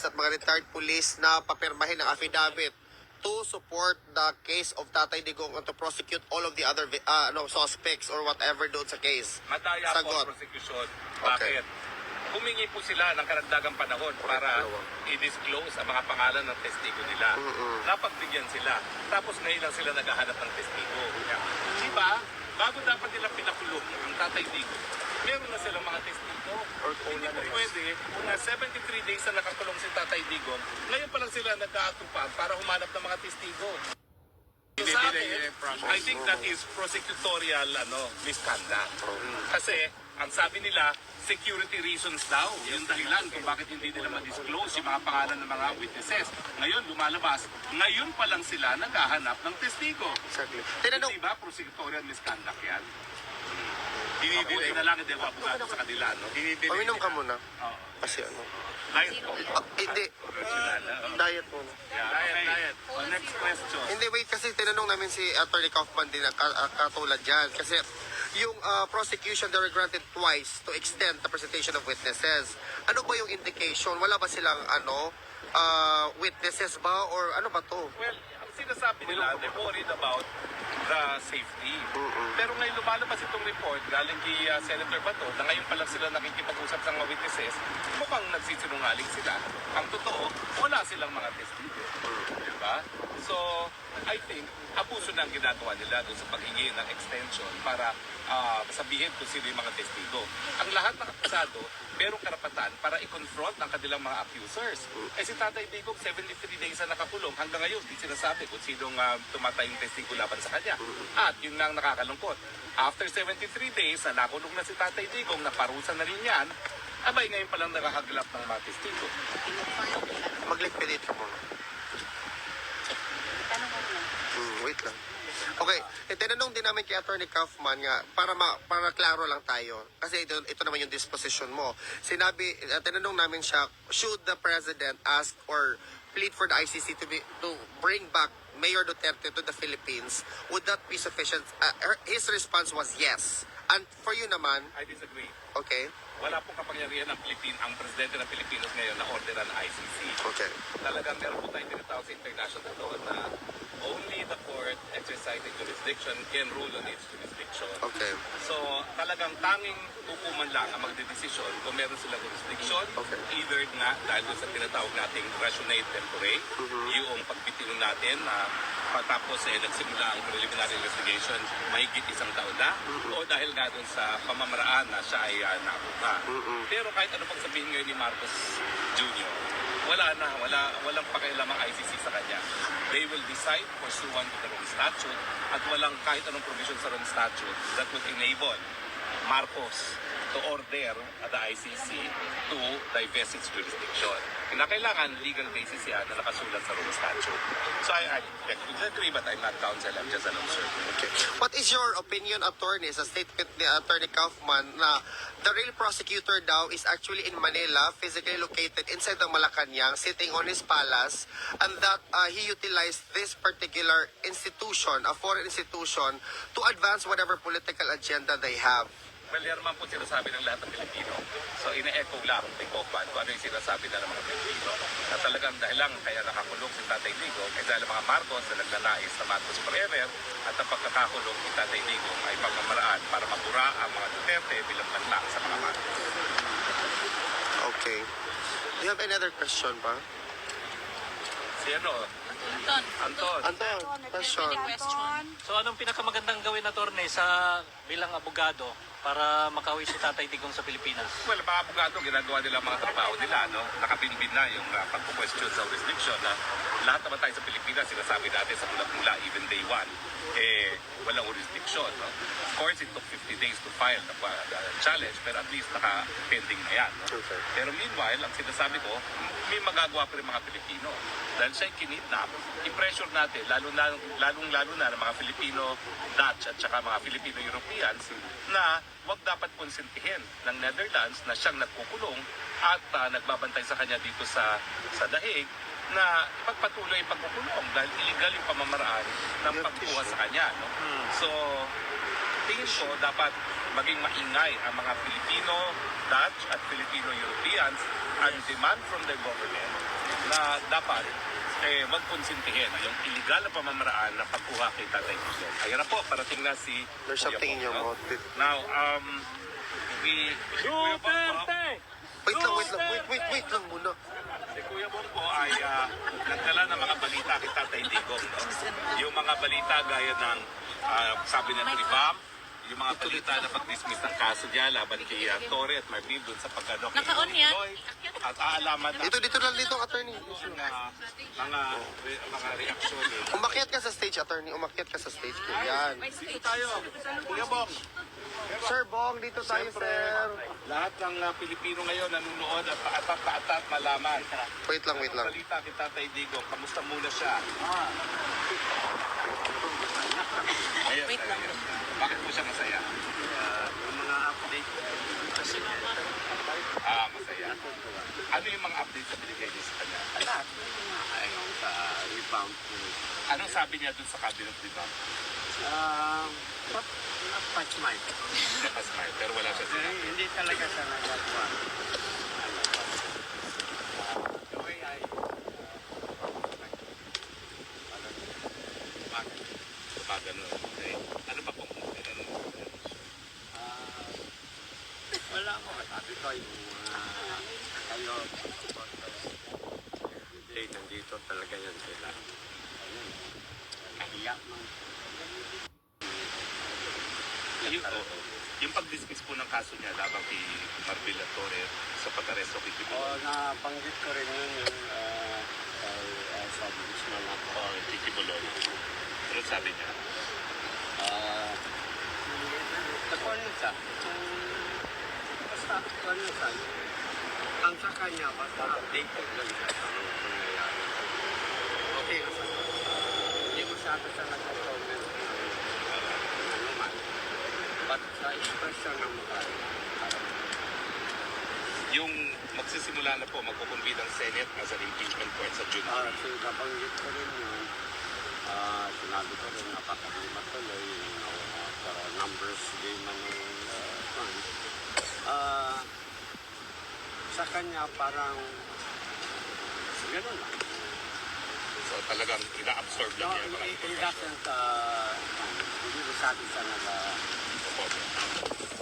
at mga retired police na papirmahin ng affidavit to support the case of Tatay Digong and to prosecute all of the other suspects or whatever doon sa case? Madaya po Sagot. ang prosecution. Okay. Bakit? Humingi po sila ng karagdagang panahon para i-disclose ang mga pangalan ng testigo nila. Napagbigyan sila. Tapos ngayon lang sila naghahanap ng testigo. Diba? Bago dapat nila pinakulong ang Tatay Digong, meron na silang mga testigo. Hindi po pwede, na 73 days na nakakulong si Tatay Digong, ngayon pa lang sila nag-aatupag para humanap ng mga testigo. Sa akin, I think that is prosecutorial misconduct. Kasi, ang sabi nila, security reasons daw. Yung dahilan kung bakit hindi nila ma-disclose yung mga pangalan ng mga witnesses. Ngayon, lumalabas. Ngayon pa lang sila naghahanap ng testigo. Exactly. Hindi ba prosecutorial misconduct yan? Dinidelay na lang, hindi ba, abogado sa kanila, no? Paminom ka muna. Oo. Kasi Diet po. hindi. Diet muna. Diet. Next question. Hindi, wait, kasi tinanong namin si Attorney Kaufman din katulad dyan. Kasi yung prosecution, they were granted twice to extend the presentation of witnesses. Ano ba yung indication? Wala ba silang witnesses ba? Or ano ba to? Well, ang sinasabi nila, they're worried about the safety. Pero ngayon lumalabas itong report galing kay Senator Bato na ngayon pa lang sila nakikipag-usap sa mga witnesses, mukhang nagsisinungaling sila. Ang totoo, wala silang mga testigo. Diba? So, I think, abuso na ang ginagawa nila doon sa paghingi ng extension para sabihin kung sino yung mga testigo. Ang lahat ng akusado, merong karapatan para i-confront ang kanilang mga accusers. Eh si Tatay Digong, 73 days na nakakulong. Hanggang ngayon, di sinasabi kung sinong tumatay yung testigo laban sa kanya. At yun lang nakakalungkot. After 73 days na nakulong na si Tatay Digong, naparusa na rin yan, abay ngayon palang nakahaglap ng mga testigo. Mag-liquidate ka muna. Wait lang. Okay, tinanong din namin kay Attorney Kaufman nga para klaro lang tayo kasi ito naman yung disposition mo. Tinanong namin siya, should the President ask or plead for the ICC to bring back Mayor Duterte to the Philippines, would that be sufficient? His response was yes. And for you naman, I disagree. okay? Wala pong kapangyarihan ng ang presidente ng Pilipinas ngayon na orderan ng ICC. Okay. Talagang meron po tayong tinatawag sa international law na only the court exercising jurisdiction can rule on its jurisdiction. Okay. So, talagang tanging hukuman lang ang magdedesisyon kung meron silang jurisdiction, Okay. either nga dahil doon sa tinatawag nating rationale tempore, yung pagbitiw natin na patapos nagsimula ang preliminary investigation mahigit isang taon na, o dahil nga doon sa pamamaraan na siya ay nakuha. Pero kahit ano pang sabihin ngayon ni Marcos Jr., walang pakialamang ICC sa kanya. They will decide pursuant to the Rome Statute at walang kahit anong provision sa Rome Statute that would enable Marcos to order the ICC to divest its jurisdiction. Kailangan legal basis yan na nakasulat sa Rome Statute. So I agree, but I'm not counsel, I'm just an observer. Okay. What is your opinion, attorney, sa statement ni Attorney Kaufman na the real prosecutor daw is actually in Manila, physically located inside ng Malacanang, sitting on his palace, and that he utilized this particular institution, a foreign institution, to advance whatever political agenda they have? Well, yan naman po sinasabi ng lahat ng Pilipino. So, ina-echo lang ni Kaufman kung ano yung sinasabi na ng mga Pilipino. Na talagang dahil lang kaya nakakulong si Tatay Digong, ay dahil mga Marcos na nagnanais na Marcos forever, at ang pagkakakulong ni Tatay Digong ay pagmamaraan para mabura ang mga Duterte bilang banlang sa mga Marcos. Okay. Do you have any other question pa? Si Anton. Anton, question. So anong pinakamagandang gawin, attorney, sa bilang abogado para makauwi si Tatay Digong sa Pilipinas? Well, mga abogado, ginagawa nila mga trabaho nila, no? Nakapinbin na yung pagpo-question sa jurisdiction na lahat naman tayo sa Pilipinas, sinasabi natin sa mula-mula, even day one, walang jurisdiction, no? Of course, it took 50 days to file the challenge, pero at least naka-pending na yan, no? Okay. Pero meanwhile, ang sinasabi ko, may magagawa pa rin mga Pilipino. Dahil siya'y kinidnap, i-pressure natin, lalong-lalo na ng mga Filipino-Dutch at saka mga Filipino-Europeans na wag dapat konsentihin ng Netherlands na siyang nagkukulong at nagbabantay sa kanya dito sa dahig na ipagpatuloy ang pagkukulong dahil illegal yung pamamaraan ng pagkuha sa kanya. No? So, tingin ko dapat maging maingay ang mga Filipino, Dutch at Filipino-Europeans and demand from their government na dapat wag konsintihin yung illegal na pamamaraan na pagkuha kay Tatay Digong. Ayan na po, parating na si There's Kuya something in your Bong, no? mouth. Now, Kuya Bong po, Wait lang muna. si Kuya Bong po ay nagdala ng mga balita kay Tatay Digong. No? Yung mga balita gaya ng sabi na Tribam, yung mga balita na pag-dismiss ng kaso niya laban kay Torre at Marvin dun sa pagkano kay Naka-on yan. Lloyd, at aalaman na Dito lang dito, attorney. mga reaksyon. Umakyat ka sa stage, attorney. Umakyat ka sa stage. Yan. Dito tayo, Kuya Bong. Sir Bong, dito tayo, Siyempre, sir. lahat ng Pilipino ngayon nanonood at paatat malaman. Wait lang. Balita kay Tatay Digong, kamusta muna siya? Ayun, Wait lang. Bakit po siya masaya? Yung mga update kasi Masaya. Ano yung mga updates na binigay niyo sa kanya? lahat ayun sa rebound Anong sabi niya dun sa cabinet rebound? patch mic. Lakas smile, pero wala siya sinabi. Hindi talaga siya nagagawa. The way I Gumagano. Okay. Ano pa pong wala mo. Sabi ko yung kayo everyday nandito talaga yan sila. Ayun. Nahiyak man. yung pag-dismiss po ng kaso niya laban kay Marvin Torre sa pag-aresto kay Kiko O nabanggit ko rin yun yung sa Guzman ako. kay Kibuloy. Ano sabi niya? Nakuha niya siya. Basta nakuha niya siya. Ang sa kanya, basta updated lang siya sa mga pangyayari. Okay na siya. Hindi masyado siya nag-comment ng ano man. But sa expression ng mukha, Yung magsisimula na po, magkukumbid ang Senate as an impeachment court sa June 3. so nabanggit ko rin yun. Sinabi ko rin napakahima tuloy para numbers game sa kanya parang gano'n lang. So talagang ina-absorb lang niya. It doesn't hindi masabi siya Opo.